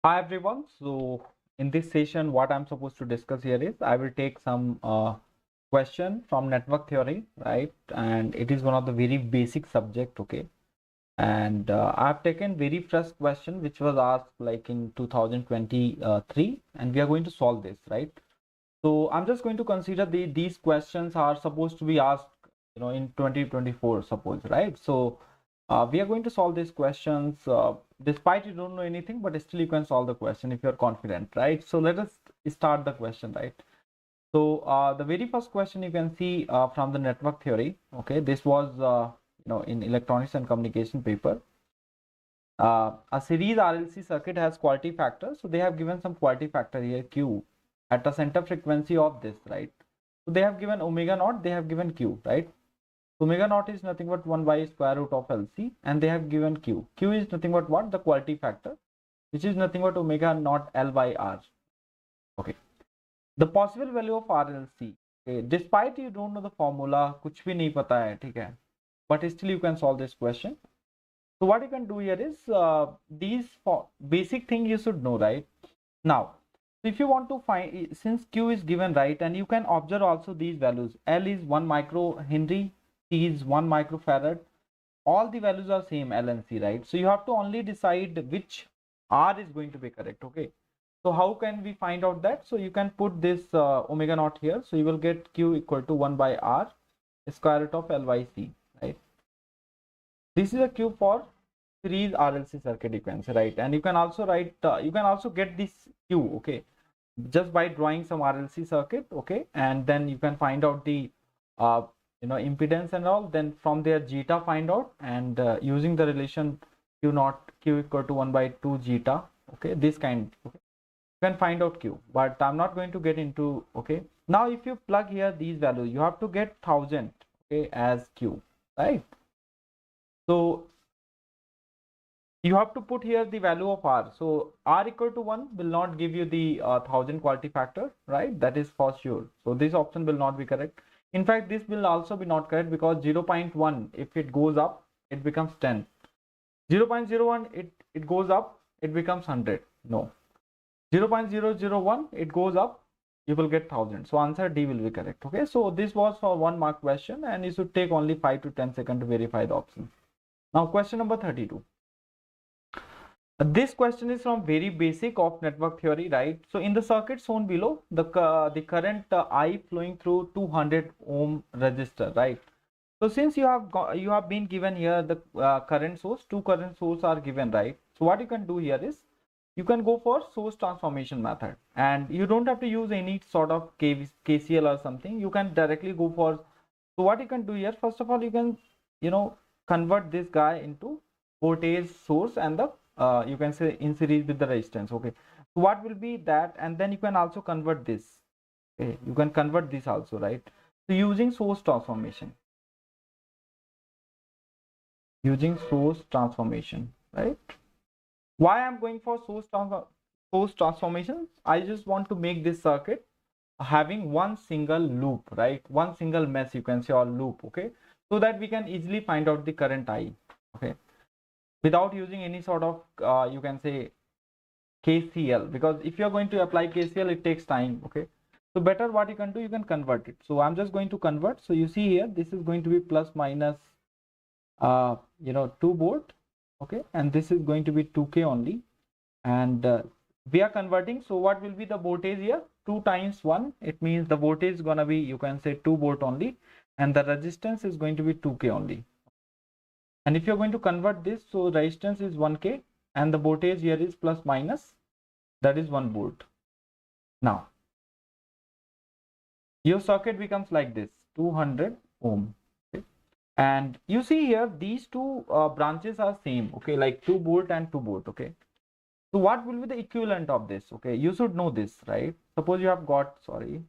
Hi everyone. So in this session, what I'm supposed to discuss here is I will take some question from network theory, right? And it is one of the very basic subject, okay? And I've taken very first question which was asked like in 2023, and we are going to solve this, right? So I'm just going to consider these questions are supposed to be asked, in 2024, suppose, right? So we are going to solve these questions despite you don't know anything, but still you can solve the question if you're confident, right? So let us start the question, right? So the very first question you can see from the network theory, okay? This was, in electronics and communication paper. A series RLC circuit has quality factor. So they have given some quality factor here, Q, at the center frequency of this, right? So they have given omega naught, they have given Q, right? Omega naught is nothing but 1 by square root of LC, and they have given Q. Q is nothing but what? The quality factor, which is nothing but omega naught L by R. Okay. The possible value of RLC. Okay. Despite you don't know the formula, कुछ भी नहीं पता है, ठीक है? But still you can solve this question. So what you can do here is these basic thing you should know, right? Now, if you want to find, since Q is given, right, and you can observe also these values. L is 1 microhenry, C is 1 microfarad. All the values are same, L and C, right? So you have to only decide which R is going to be correct, okay? So how can we find out that? So you can put this omega naught here. So you will get Q equal to 1 by R square root of L by C, right? This is a Q for series RLC circuit, you can say, right? And you can also write, you can also get this Q, okay, just by drawing some RLC circuit, okay, and then you can find out the impedance and all. Then from there zeta find out, and using the relation Q naught Q equal to 1 by 2 zeta, okay, this kind, okay, you can find out Q, but I'm not going to get into, okay. Now if you plug here these values, you have to get 1000, okay, as Q, right? So you have to put here the value of R. So R equal to 1 will not give you the 1000 quality factor, right? That is for sure. So this option will not be correct. In fact, this will also be not correct because 0.1, if it goes up, it becomes 10. 0.01, it goes up, it becomes 100. No. 0.001, it goes up, you will get 1000. So answer D will be correct. Okay. So this was for 1 mark question, and you should take only 5 to 10 seconds to verify the option. Now question number 32. This question is from very basic of network theory, right? So in the circuit shown below, the current I flowing through 200 ohm resistor, right? So since you have been given here the current source, two current source are given, right? So what you can do here is you can go for source transformation method, and you don't have to use any sort of KCL or something. You can directly go for. So what you can do here, first of all, you can convert this guy into voltage source and the you can say in series with the resistance, okay? So what will be that, and then you can also convert this, okay? You can convert this also, right? So using source transformation, right? Why I'm going for source transformation? I just want to make this circuit having one single loop, right? One single mesh, you can say, or loop, okay? So that we can easily find out the current I, okay, without using any sort of you can say KCL, because if you're going to apply KCL, it takes time, okay? So better what you can do, you can convert it. So I'm just going to convert. So you see here, this is going to be plus minus 2 volt, okay, and this is going to be 2k only, and we are converting. So what will be the voltage here? 2 times 1, it means the voltage is gonna be, you can say, 2 volt only, and the resistance is going to be 2k only. And if you're going to convert this, so resistance is 1k and the voltage here is plus minus, that is 1 volt. Now your circuit becomes like this, 200 ohm, okay? And you see here these two branches are same, okay, like 2 volt and 2 volt, okay? So what will be the equivalent of this? Okay, you should know this, right? Suppose you have got, sorry,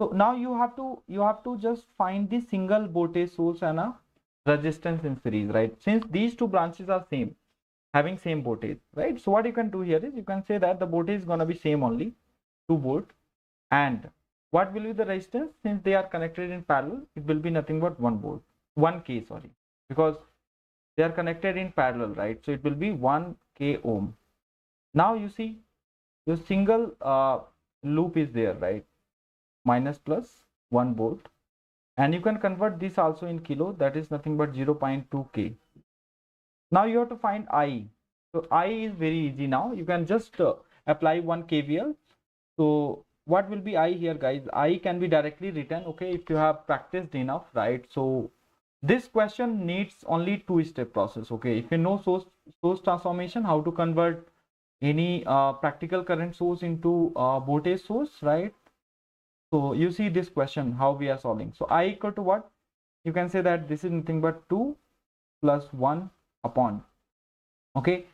so now you have to just find the single voltage source and a resistance in series, right? Since these two branches are same, having same voltage, right? So what you can do here is you can say that the voltage is gonna be same only, 2 volt, and what will be the resistance? Since they are connected in parallel, it will be nothing but 1 volt, 1k, sorry, because they are connected in parallel, right? So it will be 1k ohm. Now you see your single loop is there, right? Minus plus 1 volt, and you can convert this also in kilo, that is nothing but 0.2 k. Now you have to find I. So I is very easy. Now you can just apply 1 kVL. So what will be I here, guys? I can be directly written, okay, if you have practiced enough, right? So this question needs only 2-step process, okay? If you know source transformation, how to convert any practical current source into voltage source, right? So you see this question, how we are solving. So I equal to what? You can say that this is nothing but 2 plus 1 upon, okay,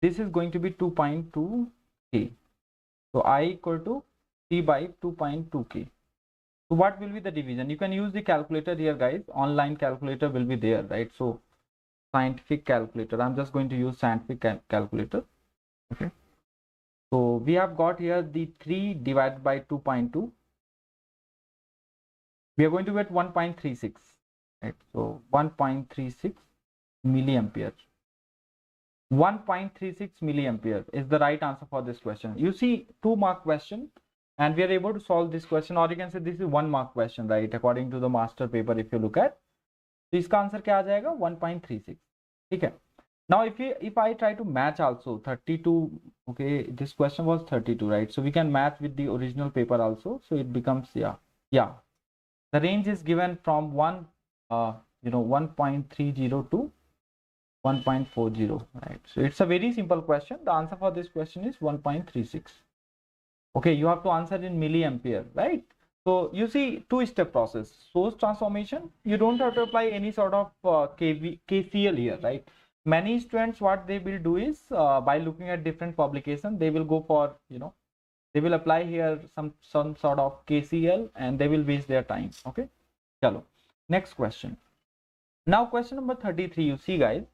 this is going to be 2.2 k. So I equal to C by 2.2 k. So what will be the division? You can use the calculator here, guys. Online calculator will be there, right? So scientific calculator, I'm just going to use scientific calculator, okay. So we have got here the 3 divided by 2.2. We are going to get 1.36, right? So 1.36 milliampere. 1.36 milliampere is the right answer for this question. You see, 2-mark question, and we are able to solve this question, or you can say this is 1-mark question, right? According to the master paper, if you look at, तो इसका answer क्या आ जाएगा? 1.36. ठीक है. Now if I try to match also 32, okay, this question was 32, right? So we can match with the original paper also. So it becomes, yeah. The range is given from 1.30 to 1.40, right? So it's a very simple question. The answer for this question is 1.36. Okay, you have to answer in milliampere, right? So you see, 2-step process. Source transformation, you don't have to apply any sort of KCL here, right? Many students, what they will do is by looking at different publications, they will go for, they will apply here some sort of KCL, and they will waste their time. Okay, chalo. Next question. Now question number 33, you see, guys,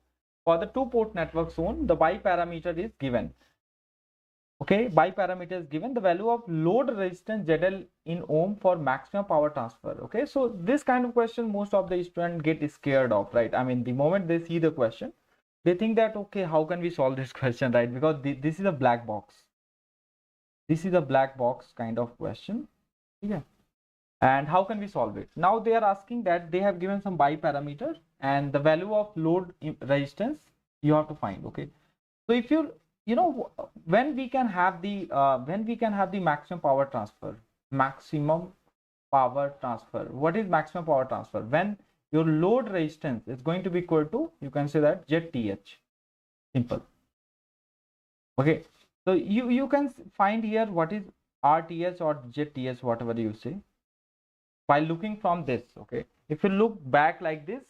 for the 2-port network zone, the Y parameter is given. Okay, Y parameter is given, the value of load resistance ZL in ohm for maximum power transfer. Okay, so this kind of question most of the students get scared of, right? I mean, the moment they see the question, they think that, okay, how can we solve this question, right? Because this is a black box. This is a black box kind of question. Yeah. And how can we solve it? Now they are asking that they have given some Y parameter, and the value of load resistance you have to find. Okay, so if when we can have the maximum power transfer, what is maximum power transfer? When your load resistance is going to be equal to, you can say that ZTH, simple. Okay, so you can find here what is RTH or ZTH, whatever you say, by looking from this. Okay, if you look back like this,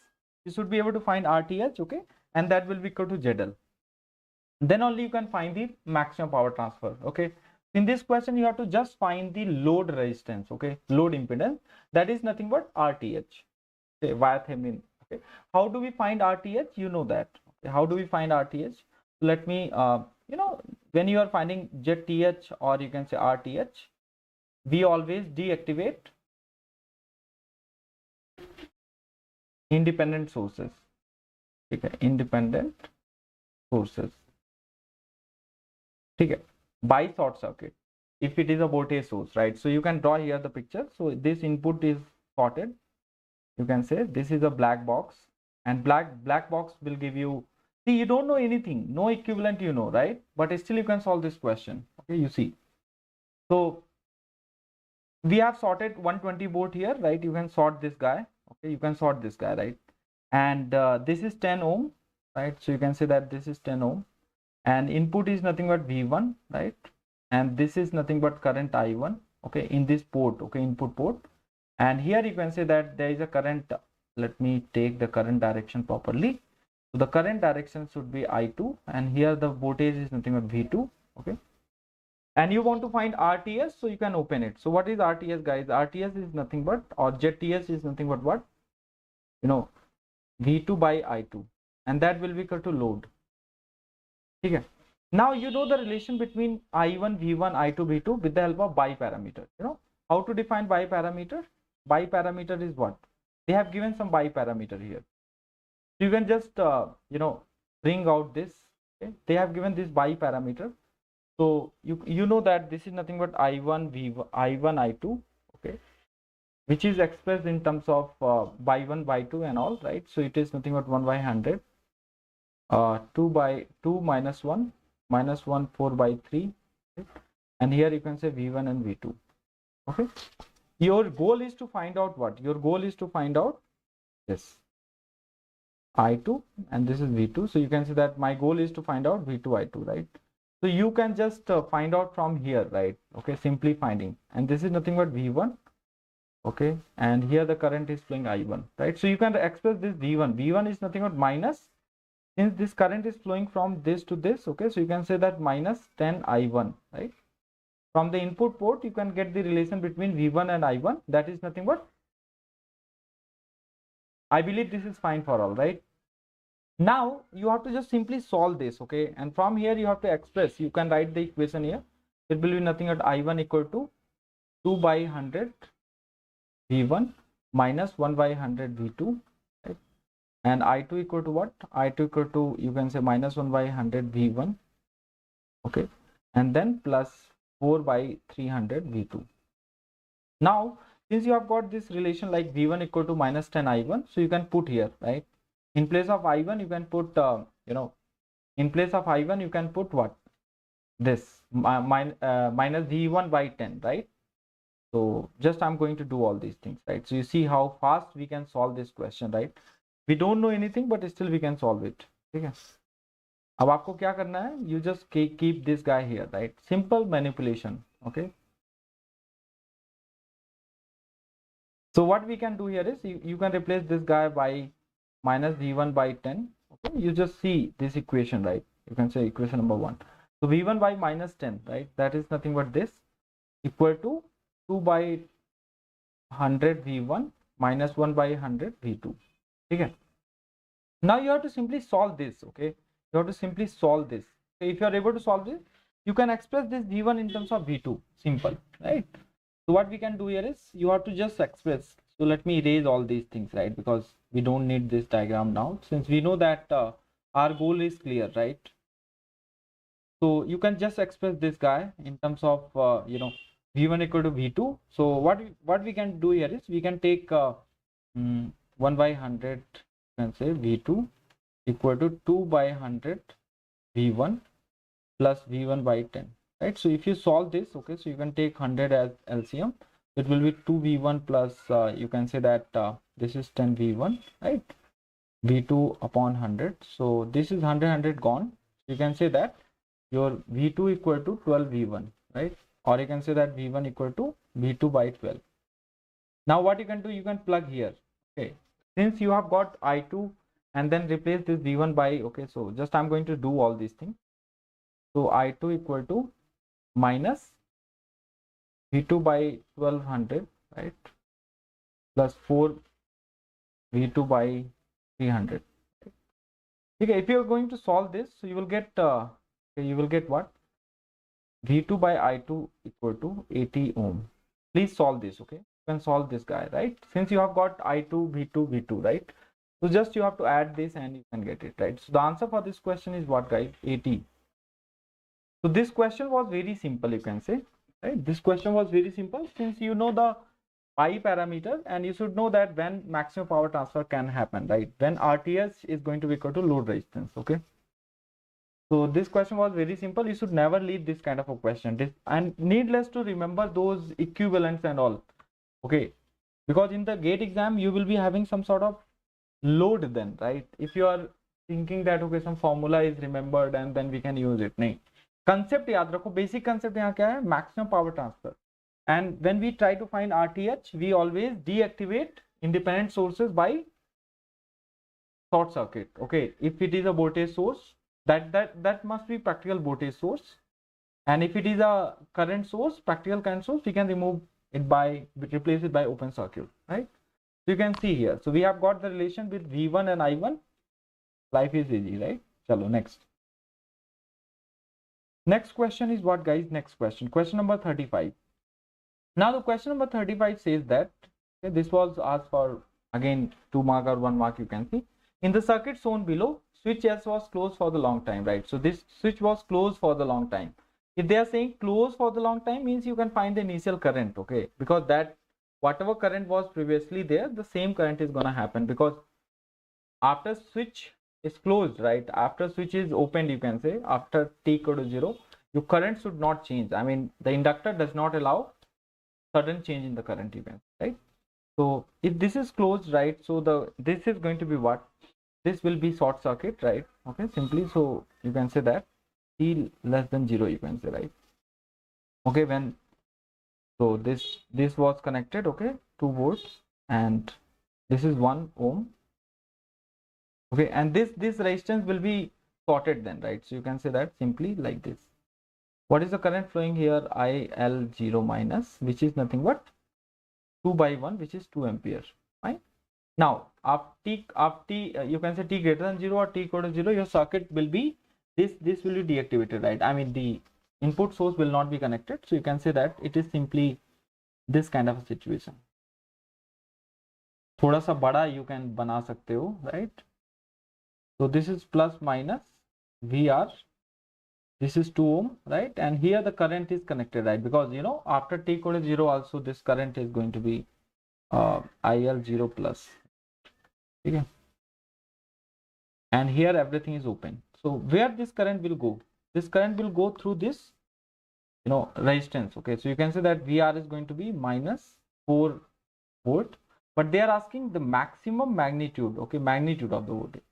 you should be able to find RTH, okay, and that will be equal to ZL. Then only you can find the maximum power transfer. Okay, in this question you have to just find the load resistance, okay, load impedance, that is nothing but RTH, okay, via Thevenin. Okay, how do we find RTH? You know that. Okay, how do we find RTH? Let me when you are finding ZTH, or you can say RTH, we always deactivate independent sources. Okay, independent sources. Okay, by short circuit, if it is a voltage source, right? So you can draw here the picture. So this input is shorted. You can say this is a black box, and black box will give you, see, you don't know anything, no equivalent, right? But still you can solve this question. Okay, you see, so we have sorted 120 volt here, right? You can sort this guy. Okay, you can sort this guy, right? And this is 10 ohm, right? So you can say that this is 10 ohm, and input is nothing but V1, right? And this is nothing but current I1, okay, in this port, okay, input port. And here you can say that there is a current. Let me take the current direction properly. So the current direction should be I2, and here the voltage is nothing but V2, okay. And you want to find RTS, so you can open it. So what is RTS, guys? RTS is nothing but, or ZTS is nothing but what? V2 by I2, and that will be equal to load. Okay. Now you know the relation between I1, V1, I2, V2 with the help of Y parameter. How to define Y parameter? Y parameter is what? They have given some Y parameter here. So you can just bring out this. Okay? They have given this Y parameter. So you know that this is nothing but I1 V1 I1 I2, okay, which is expressed in terms of by 1 by 2 and all, right? So it is nothing but 1 by 100, 2 by 2 minus 1 minus 1 4 by 3, right? And here you can say V1 and V2, okay. Your goal is to find out what? Your goal is to find out this I2 and this is V2. So you can say that my goal is to find out V2 I2, right? So you can just find out from here, right? Okay, simply finding, and this is nothing but V1, okay, and here the current is flowing I1, right? So you can express this V1. V1 is nothing but minus, since this current is flowing from this to this, okay, so you can say that minus 10 I1, right? From the input port, you can get the relation between V1 and I1. That is nothing but, I believe this is fine for all, right? Now you have to just simply solve this, okay, and from here you have to express, you can write the equation here. It will be nothing but I1 equal to 2 by 100 V1 minus 1 by 100 V2, right? And I2 equal to what? I2 equal to, you can say, minus 1 by 100 V1, okay, and then plus 4 by 300 V2. Now since you have got this relation like V1 equal to minus 10 I1, so you can put here, right? In place of I1 you can put in place of I1 you can put what? This minus V1 by 10, right? So just I'm going to do all these things, right? So you see how fast we can solve this question, right? We don't know anything but still we can solve it. Okay, अब आपको क्या करना है? You just keep this guy here, right? Simple manipulation, okay? So what we can do here is you can replace this guy by minus V1 by 10, okay? You just see this equation, right? You can say equation number 1. So V1 by minus 10, right? That is nothing but this equal to 2 by 100 V1 minus 1 by 100 V2. Okay. Now you have to simply solve this, okay? You have to simply solve this. Okay? If you are able to solve this, you can express this V1 in terms of V2. Simple, right? So what we can do here is you have to just express. So let me erase all these things, right? Because we don't need this diagram now, since we know that our goal is clear, right? So you can just express this guy in terms of V1 equal to V2. So what we can do here is we can take 1 by 100, you can say V2 equal to 2 by 100 V1 plus V1 by 10, right? So if you solve this, okay, so you can take 100 as LCM. It will be 2 V1 plus you can say that this is 10 V1, right? V2 upon 100. So this is 100 gone. You can say that your V2 equal to 12 V1, right? Or you can say that V1 equal to V2 by 12. Now what you can do, you can plug here, okay? Since you have got I2 and then replace this V1 by, okay, so just I'm going to do all these things. So I2 equal to minus V2 by 1200, right? Plus 4 V2 by 300. Okay, if you are going to solve this, so you will get what? V2 by I2 equal to 80 ohm. Please solve this, okay? You can solve this guy, right? Since you have got I2, V2, V2, right? So just you have to add this and you can get it, right? So the answer for this question is what, guys? 80. So this question was very simple, you can say, right? This question was very simple since you know the pi parameter and you should know that when maximum power transfer can happen, right? When RTH is going to be equal to load resistance, okay? So this question was very simple. You should never leave this kind of a question. And needless to remember those equivalents and all, okay? Because in the gate exam, you will be having some sort of load then, right? If you are thinking that, okay, some formula is remembered and then we can use it. नहीं. Concept याद रखो, basic concept यहाँ क्या है? Maximum power transfer. And when we try to find RTH, we always deactivate independent sources by short circuit, okay? If it is a voltage source, that must be practical voltage source, and if it is a current source, practical current source, we can remove it by replace it by open circuit, right? So you can see here, so we have got the relation with V1 and I1. Life is easy, right? Chalo, next question is what, guys? Next question number 35. Now the question number 35 says that, okay, this was asked for again 2 mark or 1 mark, you can see. In the circuit shown below, switch S was closed for the long time, right? So this switch was closed for the long time. If they are saying close for the long time, means you can find the initial current, okay, because that whatever current was previously there, the same current is gonna happen, because after switch is closed, right, after switch is opened, you can say after t equal to 0, your current should not change. I mean, the inductor does not allow sudden change in the current, you can, right? So if this is closed, right, so this is going to be what, this will be short circuit, right? Okay, simply, so you can say that t less than 0, you can say, right? Okay, when, so this was connected, okay, 2 volts, and this is 1 ohm, okay, and this resistance will be sorted then, right? So you can say that simply like this. What is the current flowing here? IL0 minus, which is nothing but 2 by 1, which is 2 ampere, right? Now after you can say t greater than 0 or t equal to 0, your circuit will be this will be deactivated, right? I mean, the input source will not be connected, so you can say that it is simply this kind of a situation. थोड़ा सा बड़ा you can बना सकते हो, right? So this is plus minus VR, this is 2 ohm, right? And here the current is connected, right? Because you know, after t equal to 0 also this current is going to be IL0 plus, okay? And here everything is open. So where this current will go? This current will go through this, you know, resistance, okay? So you can say that VR is going to be minus 4 volt, but they are asking the maximum magnitude, okay, magnitude of the voltage.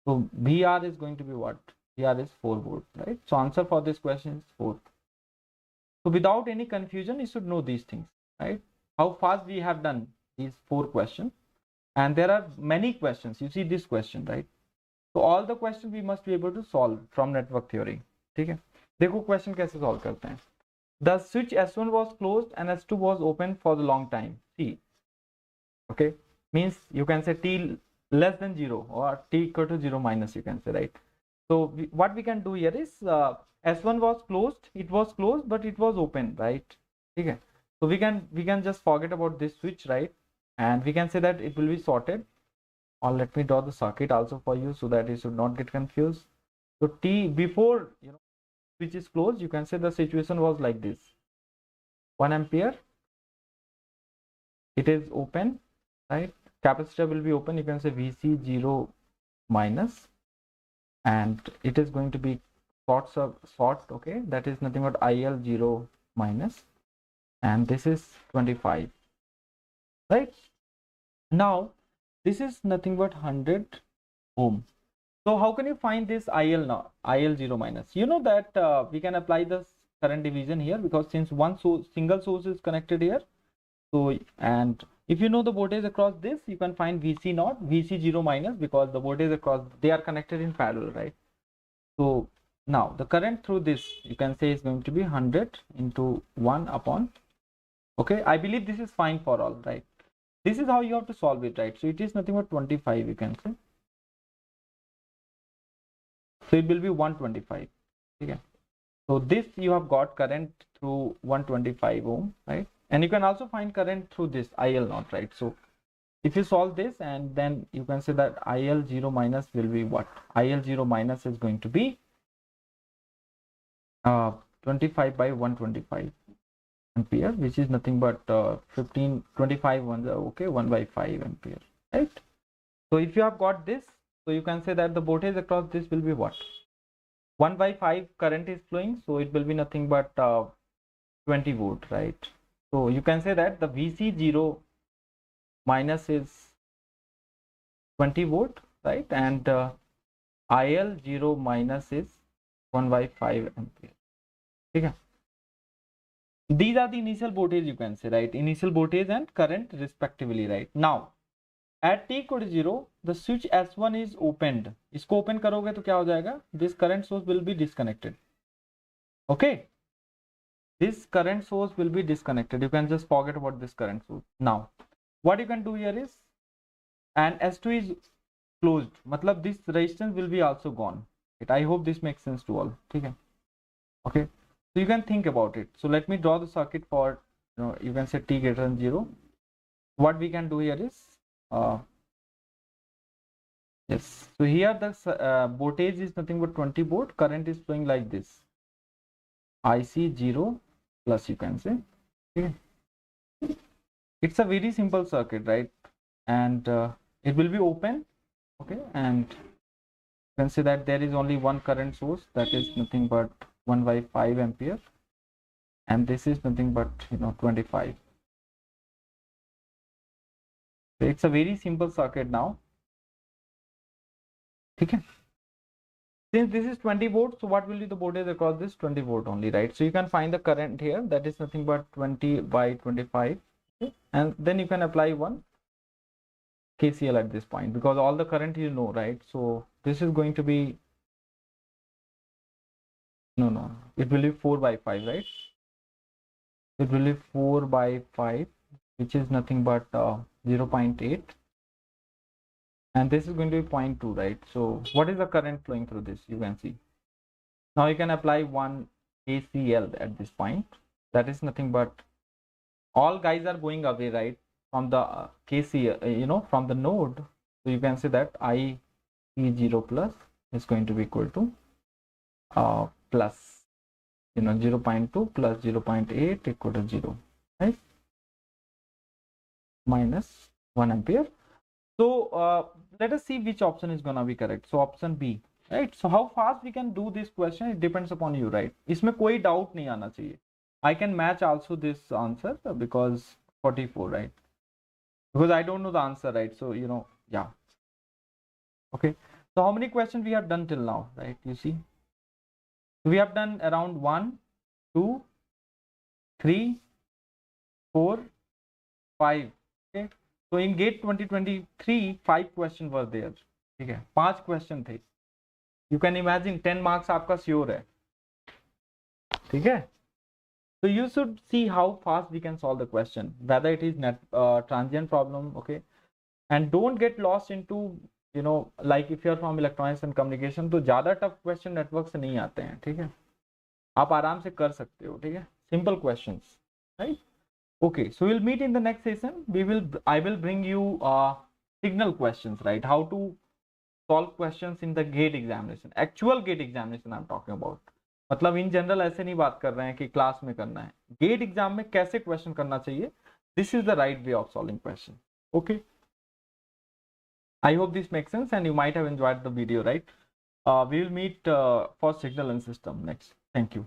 So VR is going to be what? VR is 4 volt, right? So answer for this question is 4. So without any confusion, you should know these things, right? How fast we have done these 4 questions, and there are many questions. You see this question, right? So all the questions we must be able to solve from network theory. ठीक है, देखो question कैसे solve करते हैं. The switch S1 was closed and S2 was open for the long time. See, okay, means you can say t less than 0 or t equal to 0 minus, you can say, right? So what we can do here is S1 was closed, it was closed, but it was open, right? Okay, so we can just forget about this switch, right? And we can say that it will be sorted. Or let me draw the circuit also for you so that you should not get confused. So t before, you know, switch is closed, you can say the situation was like this: 1 ampere, it is open, right? Capacitor will be open, you can say VC0 minus, and it is going to be short, okay, that is nothing but IL0 minus, and this is 25, right? Now this is nothing but 100 ohm. So how can you find this IL now? IL0 minus. You know that we can apply the current division here, because since one single source is connected here. So, and if you know the voltage across this, you can find VC naught, VC0 minus, because the voltage across, they are connected in parallel, right? So now the current through this, you can say, is going to be 100 into 1 upon, okay, I believe this is fine for all, right? This is how you have to solve it, right? So it is nothing but 25, you can say. So it will be 125. Okay. So this you have got current through 125 ohm, right? And you can also find current through this IL naught, right? So if you solve this, and then you can say that IL0 minus will be what? IL0 minus is going to be 25 by 125 ampere, which is nothing but 25 okay, 1 by 5 ampere, right? So if you have got this, so you can say that the voltage across this will be what? 1 by 5 current is flowing, so it will be nothing but 20 volt, right? So you can say that the VC0 minus is 20 volt, right? And IL0 minus is 1 by 5 ampere. Okay. These are the initial voltage, you can say, right? Initial voltage and current respectively, right? Now at t equal to 0, the switch S1 is opened. इसको open करोगे तो क्या हो जाएगा? This current source will be disconnected. Okay, this current source will be disconnected. You can just forget about this current source. Now what you can do here is, and S2 is closed, मतलब this resistance will be also gone. I hope this makes sense to all. Okay, okay, so you can think about it. So let me draw the circuit for, you know, you can say t greater than 0. What we can do here is yes, so here the voltage is nothing but 20 volt, current is flowing like this. IC0 plus, you can say. Okay. It's a very simple circuit, right? And it will be open, okay, and you can see that there is only one current source, that is nothing but 1 by 5 ampere, and this is nothing but 25. So it's a very simple circuit now. Okay. Since this is 20 volts, so what will be the voltage across this? 20 volt only, right? So you can find the current here, that is nothing but 20 by 25, okay? And then you can apply one KCL at this point, because all the current you know, right? So this is going to be no, it will be 4 by 5, right? It will be 4 by 5, which is nothing but 0.8, and this is going to be 0.2, right? So what is the current flowing through this? You can see. Now you can apply one KCL at this point, that is nothing but, all guys are going away, right, from the KCL, from the node. So you can say that IE0 plus is going to be equal to plus 0.2 plus 0.8 equal to 0, right, minus 1 ampere. So let us see which option is gonna be correct. So option B, right? So how fast we can do this question, it depends upon you, right? इसमें कोई doubt नहीं आना चाहिए. I can match also this answer because 44, right? Because I don't know the answer, right? So yeah. Okay. So how many questions we have done till now, right? You see, we have done around 1, 2, 3, 4, 5. Okay. So in GATE 2023, 5 questions were there. ठीक है, 5 question थे. You can imagine 10 marks आपका sure है. ठीक है. So you should see how fast we can solve the question, whether it is transient problem, okay? And don't get lost into like if you are from electronics and communication, तो ज्यादा tough question network से नहीं आते हैं. ठीक है, आप आराम से कर सकते हो. ठीक है, simple questions, right? Okay, so we'll meet in the next session. I will bring you signal questions, right? How to solve questions in the GATE examination, actual GATE examination I'm talking about. मतलब in general ऐसे नहीं बात कर रहे हैं कि class में करना है. गेट एग्जाम में कैसे क्वेश्चन करना चाहिए, this is the right way of solving question. Okay, I hope this makes sense and you might have enjoyed the video, right? We will meet for signal and system next. Thank you.